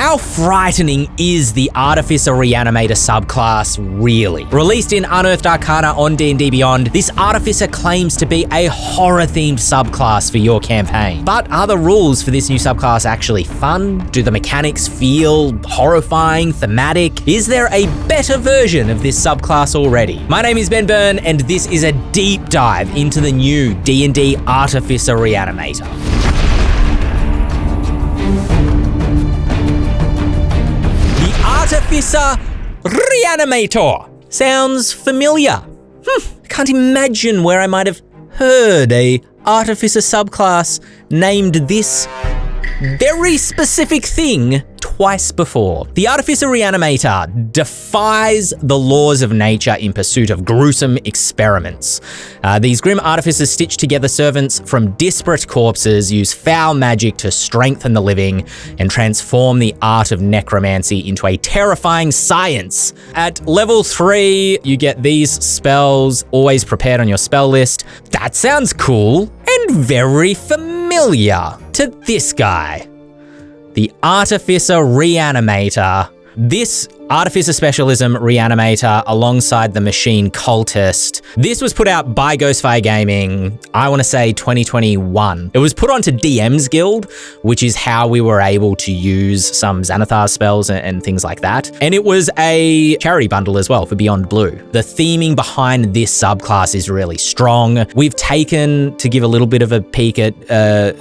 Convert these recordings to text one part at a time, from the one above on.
How frightening is the Artificer Reanimator subclass really? Released in Unearthed Arcana on D&D Beyond, this Artificer claims to be a horror-themed subclass for your campaign. But are the rules for this new subclass actually fun? Do the mechanics feel horrifying, thematic? Is there a better version of this subclass already? My name is Ben Byrne, and this is a deep dive into the new D&D Artificer Reanimator. Artificer Reanimator. Sounds familiar. I can't imagine where I might have heard a Artificer subclass named this very specific thing twice before. The Artificer Reanimator defies the laws of nature in pursuit of gruesome experiments. These grim artificers stitch together servants from disparate corpses, use foul magic to strengthen the living, and transform the art of necromancy into a terrifying science. At level 3, you get these spells always prepared on your spell list. That sounds cool and very familiar to this guy. The Artificer Reanimator. This Artificer Specialism Reanimator alongside the Machine Cultist. This was put out by Ghostfire Gaming, I want to say 2021. It was put onto DM's Guild, which is how we were able to use some Xanathar spells and things like that. And it was a charity bundle as well for Beyond Blue. The theming behind this subclass is really strong. We've taken, to give a little bit of a peek at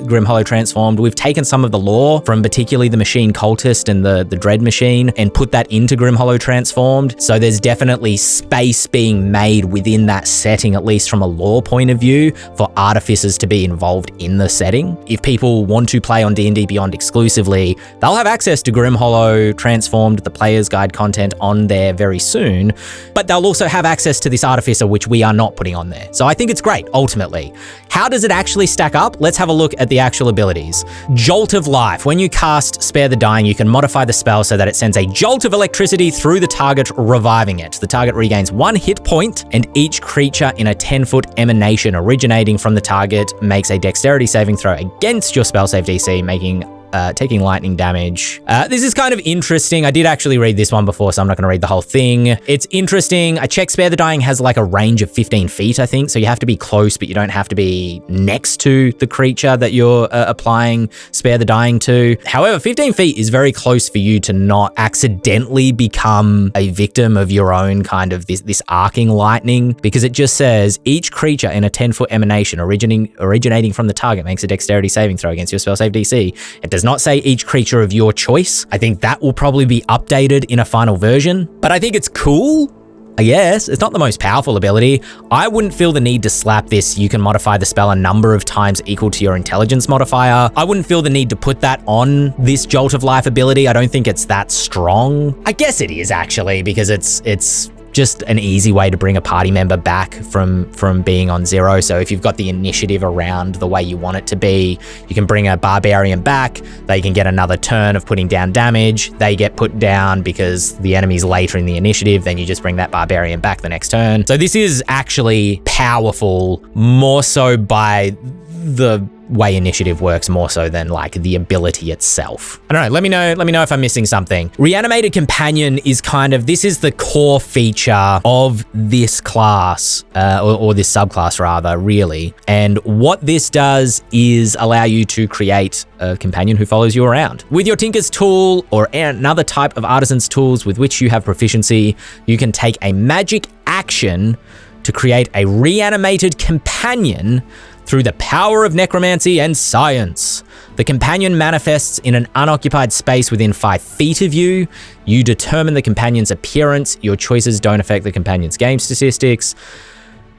Grim Hollow Transformed, we've taken some of the lore from particularly the Machine Cultist and the Dread Machine and put that into Grim Hollow Transformed. So there's definitely space being made within that setting, at least from a lore point of view, for artificers to be involved in the setting. If people want to play on D&D Beyond exclusively, they'll have access to Grim Hollow Transformed, the Player's Guide content on there very soon, but they'll also have access to this artificer, which we are not putting on there. So I think it's great, ultimately. How does it actually stack up? Let's have a look at the actual abilities. Jolt of Life. When you cast Spare the Dying, you can modify the spell so that it sends a jolt of electricity through the target, reviving it. The target regains 1 hit point, and each creature in a 10-foot emanation originating from the target makes a dexterity saving throw against your spell save DC, taking lightning damage. This is kind of interesting. I did actually read this one before, so I'm not going to read the whole thing. It's interesting. I checked Spare the Dying has like a range of 15 feet, I think, so you have to be close, but you don't have to be next to the creature that you're applying Spare the Dying to. However, 15 feet is very close for you to not accidentally become a victim of your own kind of this arcing lightning, because it just says each creature in a 10-foot emanation originating from the target makes a dexterity saving throw against your spell save DC. It does not say each creature of your choice. I think that will probably be updated in a final version, but I think it's cool. I guess it's not the most powerful ability. I wouldn't feel the need to slap this. You can modify the spell a number of times equal to your intelligence modifier. I wouldn't feel the need to put that on this Jolt of Life ability. I don't think it's that strong. I guess it is actually, because it's just an easy way to bring a party member back from being on 0. So if you've got the initiative around the way you want it to be, you can bring a barbarian back. They can get another turn of putting down damage. They get put down because the enemy's later in the initiative. Then you just bring that barbarian back the next turn. So this is actually powerful, more so by the way initiative works, more so than like the ability itself. I don't know. Let me know if I'm missing something. Reanimated Companion is this is the core feature of this class, or this subclass rather, really. And what this does is allow you to create a companion who follows you around. With your Tinker's tool or another type of artisan's tools with which you have proficiency, you can take a magic action to create a reanimated companion through the power of necromancy and science. The companion manifests in an unoccupied space within 5 feet of you. You determine the companion's appearance. Your choices don't affect the companion's game statistics.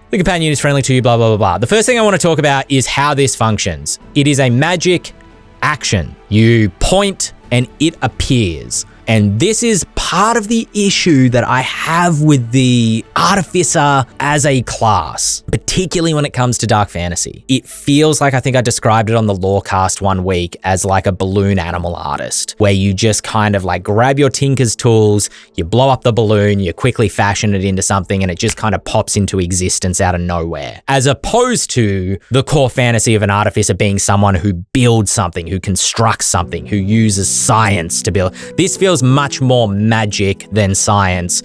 The companion is friendly to you, blah, blah, blah, blah. The first thing I want to talk about is how this functions. It is a magic action. You point and it appears. And this is part of the issue that I have with the Artificer as a class, particularly when it comes to dark fantasy. It feels like, I think I described it on the Lorecast one week as like a balloon animal artist, where you just kind of like grab your tinker's tools, you blow up the balloon, you quickly fashion it into something, and it just kind of pops into existence out of nowhere. As opposed to the core fantasy of an artificer being someone who builds something, who constructs something, who uses science to build. This feels much more magic than science,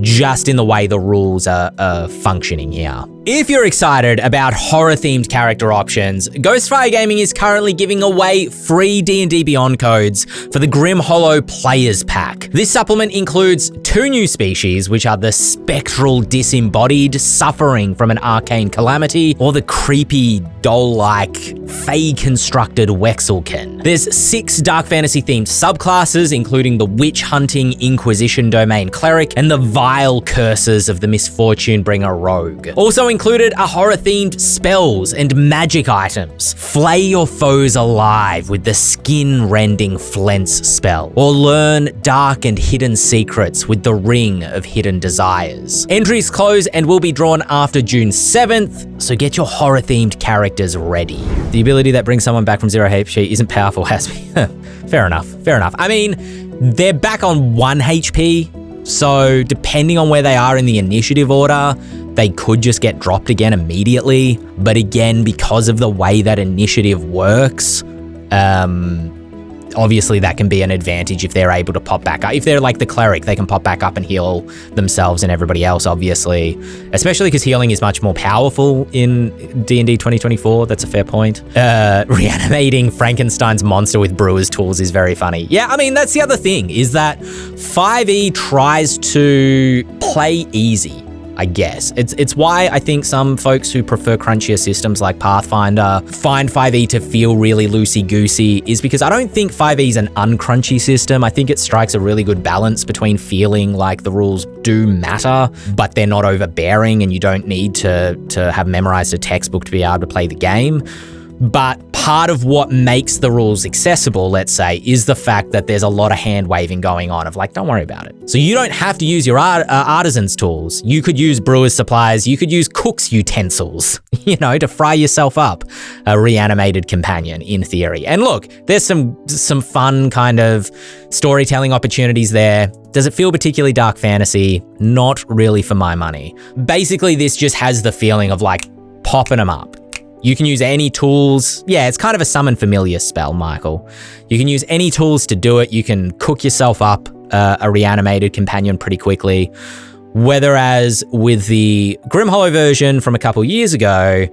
just in the way the rules are functioning here. If you're excited about horror-themed character options, Ghostfire Gaming is currently giving away free D&D Beyond codes for the Grim Hollow Players Pack. This supplement includes 2 new species, which are the spectral disembodied, suffering from an arcane calamity, or the creepy, doll-like, fey-constructed Wexelkin. There's 6 dark fantasy-themed subclasses, including the witch-hunting Inquisition Domain Cleric and the vile curses of the Misfortune Bringer Rogue. Also included are horror-themed spells and magic items. Flay your foes alive with the skin-rending Flence spell, or learn dark and hidden secrets with the Ring of Hidden Desires. Entries close and will be drawn after June 7th, so get your horror-themed characters ready. The ability that brings someone back from 0 HP isn't powerful, has me. Fair enough, fair enough. I mean, they're back on 1 HP, so depending on where they are in the initiative order, they could just get dropped again immediately. But again, because of the way that initiative works, obviously that can be an advantage if they're able to pop back up. If they're like the cleric, they can pop back up and heal themselves and everybody else, obviously. Especially because healing is much more powerful in D&D 2024. That's a fair point. Reanimating Frankenstein's monster with brewer's tools is very funny. Yeah, I mean, that's the other thing, is that 5e tries to play easy, I guess. It's why I think some folks who prefer crunchier systems like Pathfinder find 5e to feel really loosey-goosey, is because I don't think 5e is an uncrunchy system. I think it strikes a really good balance between feeling like the rules do matter, but they're not overbearing and you don't need to have memorized a textbook to be able to play the game. But part of what makes the rules accessible, let's say, is the fact that there's a lot of hand waving going on of like, don't worry about it. So you don't have to use your artisan's tools. You could use brewer's supplies. You could use cook's utensils, you know, to fry yourself up a reanimated companion in theory. And look, there's some fun kind of storytelling opportunities there. Does it feel particularly dark fantasy? Not really for my money. Basically, this just has the feeling of like popping them up. You can use any tools. Yeah, it's kind of a summon familiar spell, Michael. You can use any tools to do it. You can cook yourself up a reanimated companion pretty quickly. Whereas with the Grim Hollow version from a couple years ago,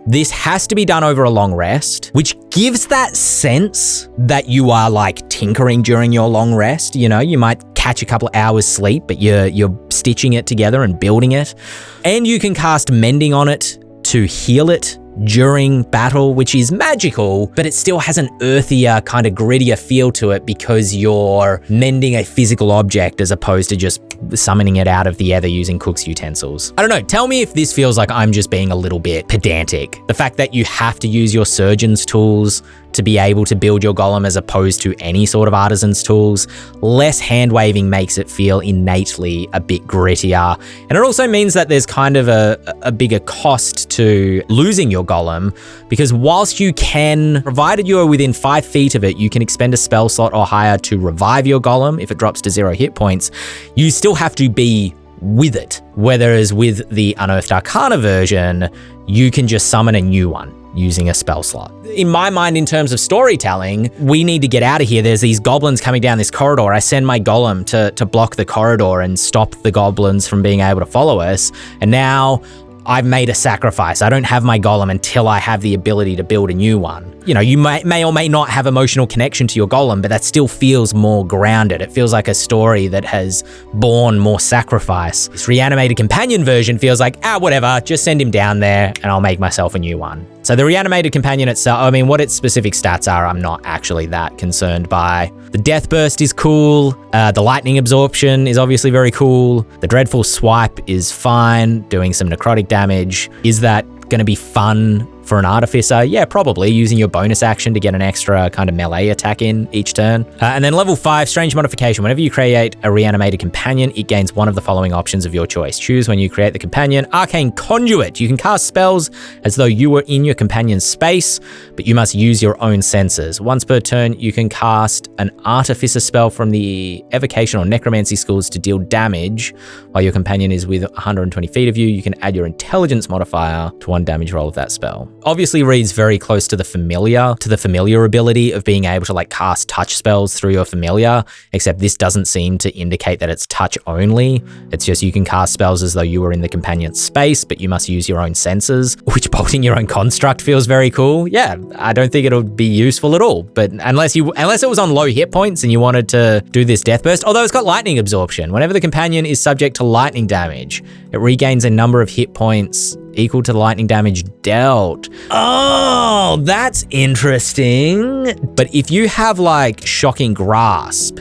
this has to be done over a long rest, which gives that sense that you are like tinkering during your long rest. You know, you might catch a couple hours sleep, but you're stitching it together and building it. And you can cast Mending on it to heal it during battle, which is magical, but it still has an earthier, kind of grittier feel to it because you're mending a physical object as opposed to just summoning it out of the ether using cook's utensils. I don't know, tell me if this feels like I'm just being a little bit pedantic. The fact that you have to use your surgeon's tools to be able to build your golem as opposed to any sort of artisan's tools, less hand waving makes it feel innately a bit grittier. And it also means that there's kind of a bigger cost to losing your golem, because whilst you can, provided you are within 5 feet of it, you can expend a spell slot or higher to revive your golem if it drops to 0 hit points, you still have to be with it. Whereas with the Unearthed Arcana version, you can just summon a new one using a spell slot. In my mind, in terms of storytelling, we need to get out of here. There's these goblins coming down this corridor. I send my golem to block the corridor and stop the goblins from being able to follow us. And now I've made a sacrifice. I don't have my golem until I have the ability to build a new one. You know, you may or may not have emotional connection to your golem, but that still feels more grounded. It feels like a story that has borne more sacrifice. This Reanimated Companion version feels like, whatever, just send him down there and I'll make myself a new one. So the Reanimated Companion itself, I mean, what its specific stats are, I'm not actually that concerned by. The Death Burst is cool. The Lightning Absorption is obviously very cool. The Dreadful Swipe is fine, doing some necrotic damage. Is that going to be fun For an Artificer, yeah, probably using your bonus action to get an extra kind of melee attack in each turn. And then level 5, Strange Modification. Whenever you create a Reanimated Companion, it gains one of the following options of your choice. Choose when you create the companion. Arcane Conduit. You can cast spells as though you were in your companion's space, but you must use your own senses. Once per turn, you can cast an Artificer spell from the Evocation or Necromancy schools to deal damage. While your companion is within 120 feet of you, you can add your Intelligence modifier to 1 damage roll of that spell. Obviously reads very close to the familiar ability of being able to like cast touch spells through your familiar, except this doesn't seem to indicate that it's touch only. It's just you can cast spells as though you were in the companion's space, but you must use your own senses, which bolting your own construct feels very cool. Yeah, I don't think it'll be useful at all, but unless it was on low hit points and you wanted to do this death burst, although it's got lightning absorption. Whenever the companion is subject to lightning damage, it regains a number of hit points equal to the lightning damage dealt. Oh, that's interesting. But if you have like Shocking Grasp,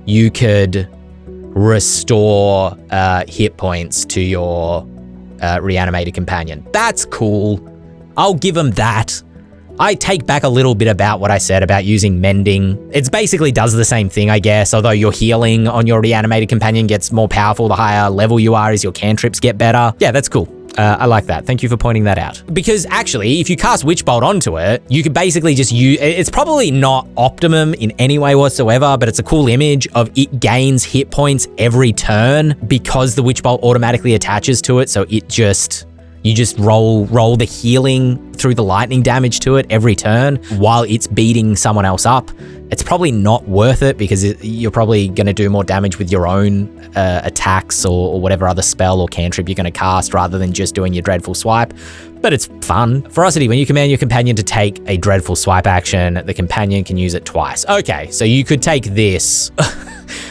you could restore hit points to your Reanimated Companion. That's cool. I'll give them that. I take back a little bit about what I said about using Mending. It basically does the same thing, I guess, although your healing on your Reanimated Companion gets more powerful the higher level you are as your cantrips get better. Yeah, that's cool. I like that. Thank you for pointing that out. Because actually, if you cast Witch Bolt onto it, you could basically just use, it's probably not optimum in any way whatsoever, but it's a cool image of it gains hit points every turn because the Witch Bolt automatically attaches to it. So you just roll the healing through the lightning damage to it every turn while it's beating someone else up. It's probably not worth it because you're probably going to do more damage with your own attacks or whatever other spell or cantrip you're going to cast rather than just doing your Dreadful Swipe. But it's fun. Ferocity, when you command your companion to take a Dreadful Swipe action, the companion can use it twice. Okay, so you could take this.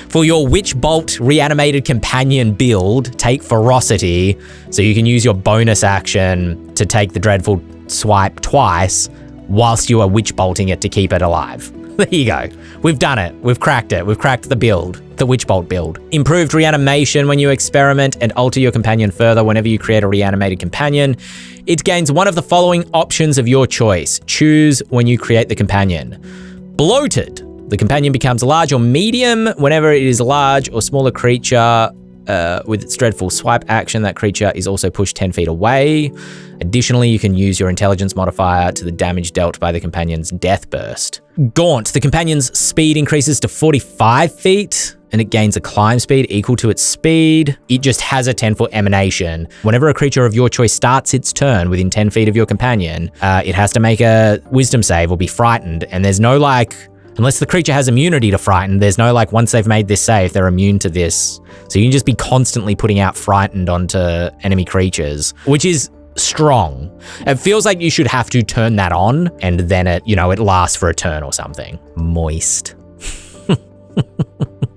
For your Witch Bolt Reanimated Companion build, take Ferocity, so you can use your bonus action to take the Dreadful Swipe twice whilst you are Witch Bolting it to keep it alive. There you go. We've done it. We've cracked it. We've cracked the build, the Witch Bolt build. Improved Reanimation. When you experiment and alter your companion further whenever you create a Reanimated Companion, it gains one of the following options of your choice. Choose when you create the companion. Bloated. The companion becomes large or medium. Whenever it is a large or smaller creature with its Dreadful Swipe action, that creature is also pushed 10 feet away. Additionally, you can use your Intelligence modifier to the damage dealt by the companion's Death Burst. Gaunt. The companion's speed increases to 45 feet and it gains a climb speed equal to its speed. It just has a 10-foot emanation. Whenever a creature of your choice starts its turn within 10 feet of your companion, it has to make a wisdom save or be frightened. And there's no unless the creature has immunity to frightened, there's no once they've made this save, they're immune to this. So you can just be constantly putting out frightened onto enemy creatures, which is strong. It feels like you should have to turn that on and then it lasts for a turn or something. Moist.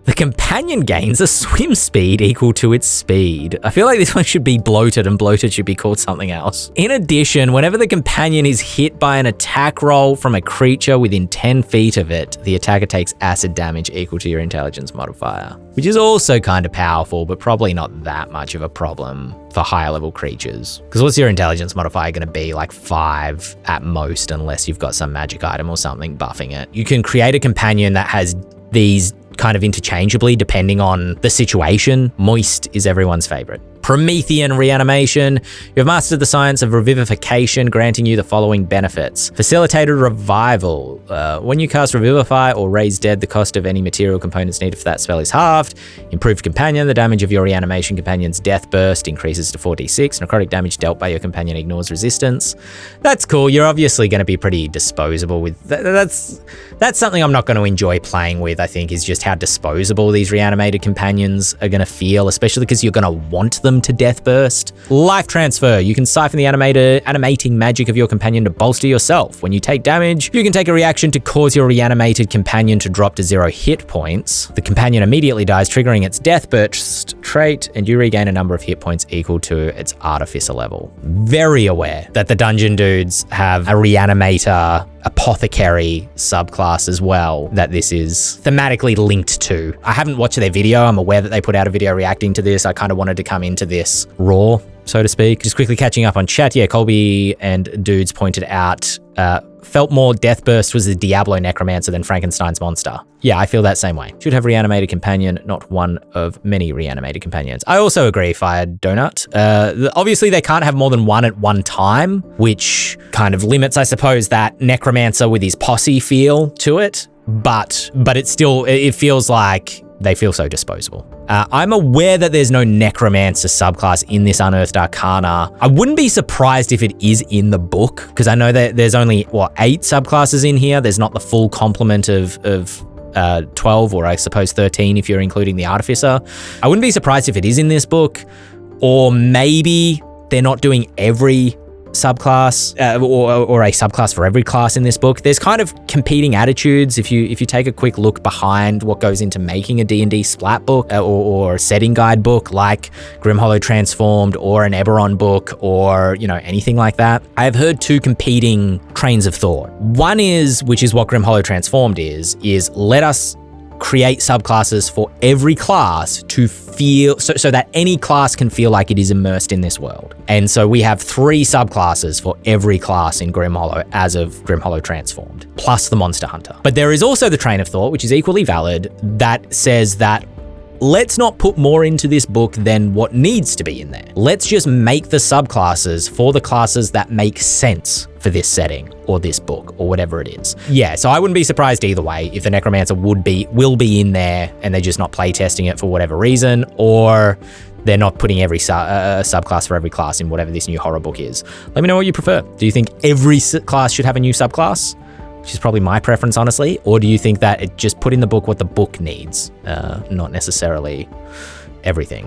The companion gains a swim speed equal to its speed. I feel like this one should be bloated and bloated should be called something else. In addition, whenever the companion is hit by an attack roll from a creature within 10 feet of it, the attacker takes acid damage equal to your Intelligence modifier, which is also kind of powerful, but probably not that much of a problem for higher level creatures. Because what's your Intelligence modifier going to be? 5 at most, unless you've got some magic item or something buffing it. You can create a companion that has these kind of interchangeably depending on the situation. Moist is everyone's favorite. Promethean Reanimation. You have mastered the science of revivification, granting you the following benefits. Facilitated revival. When you cast Revivify or Raise Dead, the cost of any material components needed for that spell is halved. Improved Companion. The damage of your Reanimation Companion's Death Burst increases to 4d6. Necrotic damage dealt by your companion ignores resistance. That's cool. You're obviously going to be pretty disposable with that's something I'm not going to enjoy playing with, I think, is just how disposable these Reanimated Companions are going to feel, especially because you're going to want them to Death Burst. Life Transfer. You can siphon the animating magic of your companion to bolster yourself. When you take damage, you can take a reaction to cause your Reanimated Companion to drop to 0 hit points. The companion immediately dies, triggering its Death Burst trait, and you regain a number of hit points equal to its Artificer level. Very aware that the dungeon dudes have a Reanimator Apothecary subclass as well that this is thematically linked to. I haven't watched their video. I'm aware that they put out a video reacting to this. I kind of wanted to come into this raw so to speak. Just quickly catching up on chat. Yeah, Colby and Dudes pointed out, felt more Deathburst was the Diablo Necromancer than Frankenstein's monster. Yeah, I feel that same way. Should have Reanimated Companion, not one of many Reanimated Companions. I also agree, Fire Donut. Obviously, they can't have more than one at one time, which kind of limits, I suppose, that Necromancer with his posse feel to it. But it feels like they feel so disposable. I'm aware that there's no Necromancer subclass in this Unearthed Arcana. I wouldn't be surprised if it is in the book, because I know that there's only, 8 subclasses in here. There's not the full complement of 12, or I suppose 13 if you're including the Artificer. I wouldn't be surprised if it is in this book, or maybe they're not doing every subclass or a subclass for every class in this book. There's kind of competing attitudes. If you take a quick look behind what goes into making a D&D splat book or a setting guide book like Grimhollow Transformed or an Eberron book or anything like that, I've heard 2 competing trains of thought. One is, which is what Grimhollow Transformed is let us create subclasses for every class to feel so that any class can feel like it is immersed in this world. And so we have 3 subclasses for every class in Grimhollow as of Grimhollow Transformed, plus the Monster Hunter. But there is also the train of thought, which is equally valid, that says that let's not put more into this book than what needs to be in there. Let's just make the subclasses for the classes that make sense for this setting or this book or whatever it is. Yeah, so I wouldn't be surprised either way if the Necromancer will be in there and they're just not playtesting it for whatever reason, or they're not putting every subclass for every class in whatever this new horror book is. Let me know what you prefer. Do you think every class should have a new subclass? Which is probably my preference, honestly. Or do you think that it just put in the book what the book needs, not necessarily everything?